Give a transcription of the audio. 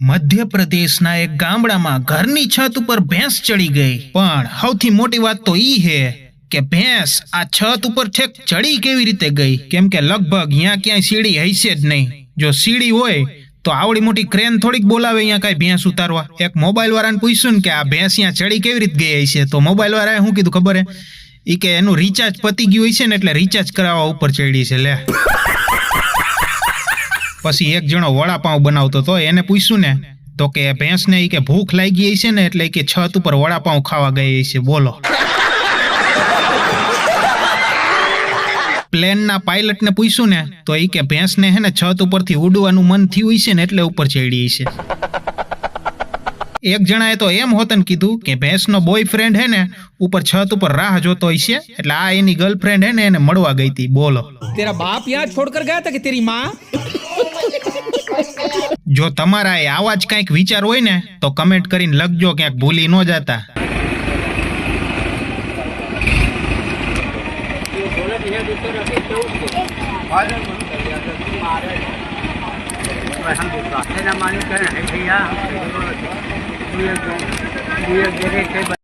મધ્યપ્રદેશના એક ગામડામાં ઘરની છત ઉપર ભેંસ ચડી ગઈ, પણ સૌથી મોટી વાત તો ઈ હે કે ભેંસ આ છત ઉપર ઠેક ચડી કેવી રીતે ગઈ, કેમ કે લગભગ અહીંયા ક્યાંય સીડી હશે જ નહીં. જો સીડી હોય તો આવડી મોટી ક્રેન થોડીક બોલાવે અહીંયા કઈ ભેંસ ઉતારવા. એક મોબાઈલ વાળાને પૂછ્યું ને કે આ ભેંસ અહીંયા ચડી કેવી રીતે ગઈ હશે, તો મોબાઈલ વાળાએ શું કીધું ખબર હે? ઈ કે એનું રિચાર્જ પતી ગયું હશે ને એટલે રિચાર્જ કરાવવા ઉપર ચડી છે. લે પછી એક જણો વડાપાઉં બનાવતો તો એને પૂછ્યું ને તો કે ભેંસને ઈ કે ભૂખ લાગી હશે ને એટલે કે છત ઉપર વડાપાઉં ખાવા ગઈ હશે. બોલો. પ્લેનના પાયલટને પૂછ્યું ને તો ઈ કે ભેંસને હે ને છત ઉપરથી ઉડવાનું મન થયું હશે ને એટલે ઉપર ચડી હશે. એક જણાએ તો એમ હોતન કીધું કે ભેંસનો બોયફ્રેન્ડ હે ને ઉપર છત ઉપર રાહ જોતો હશે એટલે આ એની ગર્લફ્રેન્ડ હે ને એને મળવા ગઈ હતી. બોલો. तेरा बाप यहाँ छोड़कर गया था कि तेरी माँ? જો તમારા આવા જ કંઈક વિચાર હોય ને તો કમેન્ટ કરીને લખજો, ક્યાંક ભૂલી ન જતા.